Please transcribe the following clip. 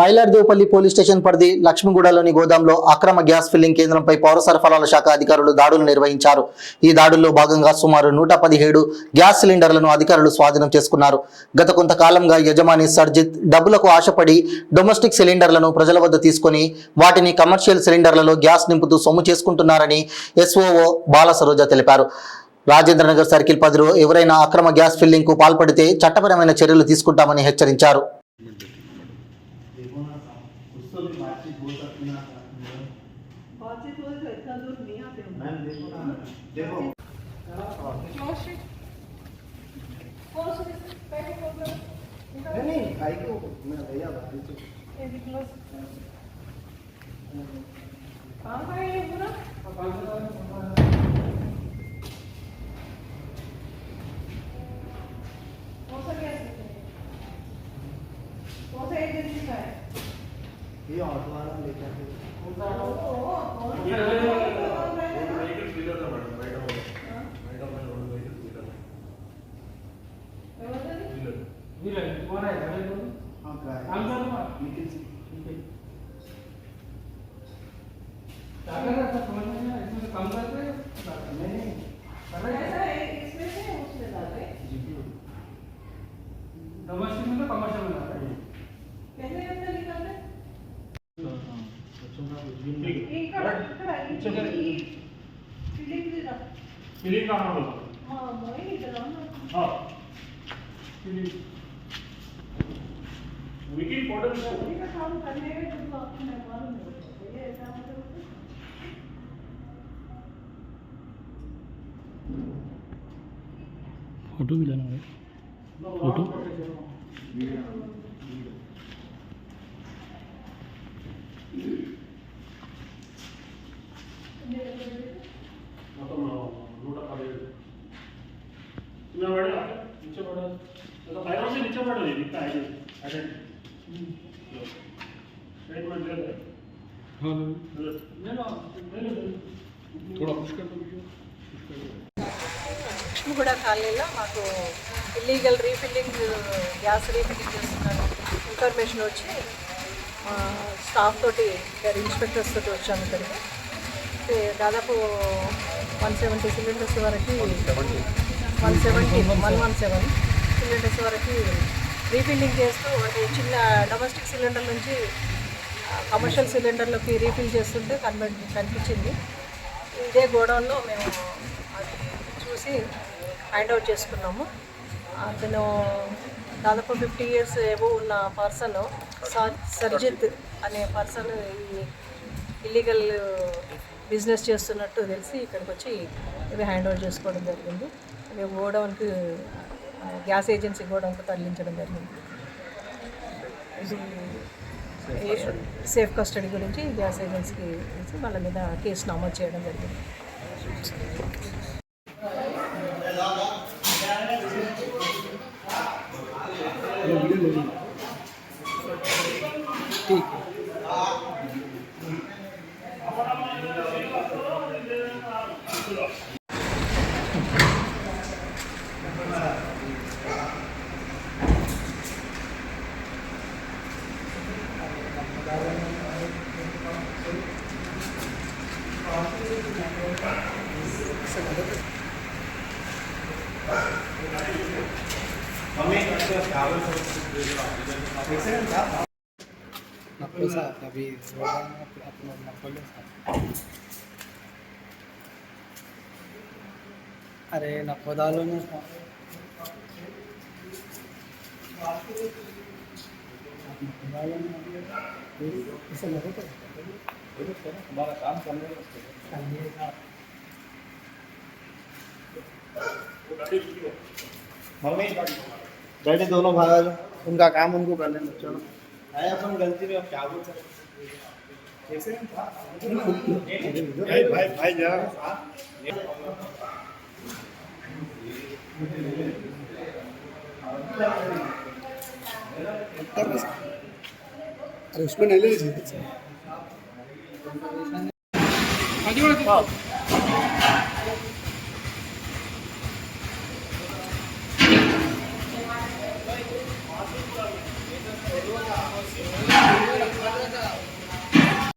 Mailardevpally police station పరిధి లక్ష్మీగూడలోని గోదాంలో అక్రమ gas filling కేంద్రంపై పౌర సరఫరాల శాఖ అధికారులు దాడులు నిర్వహించారు. ఈ దాడుల్లో భాగంగా సుమారు 117 గ్యాస్ సిలిండర్లను అధికారులు స్వాధీనం చేసుకున్నారు. గత కొంతకాలంగా యజమాని సర్జిత్ డబ్బులకు ఆశపడి డొమెస్టిక్ సిలిండర్లను ప్రజల వద్ద తీసుకొని వాటిని కమర్షియల్ సిలిండర్లలో గ్యాస్ నింపుతూ సొమ్ము చేసుకుంటున్నారని ఎస్ఓఓ బాలసరోజ తెలిపారు. రాజేంద్రనగర్ సర్కిల్ పరిధిలో ఎవరైనా అక్రమ గ్యాస్ ఫిల్లింగ్ కు పాల్పడితే చట్టపరమైన చర్యలు తీసుకుంటామని హెచ్చరించారు. ये ऑटो वाला लेके आते डोमेस्टिक में तो कमर्शियल में आता है फीलिंग का नाम हां मोई इधर हां फीलिंग विकी फोटो का काम करने में तो आपको मालूम है ये ऐसा मतलब फोटो भी लेना है फोटो थोड़ा पुश कर दो లక్ష్మీగూడ కాలనీలో మాకు ఇల్లీగల్ రీఫిల్లింగ్ గ్యాస్ రీఫిల్లింగ్ చేస్తున్నారు ఇన్ఫర్మేషన్ వచ్చి స్టాఫ్ తోటి ఇన్స్పెక్టర్స్ తోటి వచ్చాము ఇక్కడికి. దాదాపు 170 సిలిండర్స్ వరకు 117 సిలిండర్స్ వరకు రీఫిల్లింగ్ చేస్తూ అంటే చిన్న డొమెస్టిక్ సిలిండర్ నుంచి కమర్షియల్ సిలిండర్లోకి రీఫిల్ చేస్తుంటే కనిపించింది. ఇదే గోడౌన్లో మేము అది చూసి ఫైండ్ అవుట్ చేసుకున్నాము. అతను దాదాపు 50 years ఏవో ఉన్న పర్సన్ సర్జిత్ అనే పర్సన్ ఈ ఇల్లీగల్ బిజినెస్ చేస్తున్నట్టు తెలిసి ఇక్కడికి వచ్చి ఇవి హ్యాండ్ ఓవర్ చేసుకోవడం జరిగింది. ఇవి గోడౌన్కి గ్యాస్ ఏజెన్సీ గోడౌన్కి తరలించడం జరిగింది. ఇది సేఫ్ కస్టడీ గురించి గ్యాస్ ఏజెన్సీకి వాళ్ళ మీద కేసు నమోదు చేయడం జరిగింది. ठीक पैसा अभी अरे नकोदालो में हमारा काम करने मम्मी डैडी दोनों भागा लो, उनका काम उनको कर लेना. चलो आया अपन गलती में अब क्या बोल सकते भाई भाई जा अरे उसमें नहीं ले लीजिए हाँ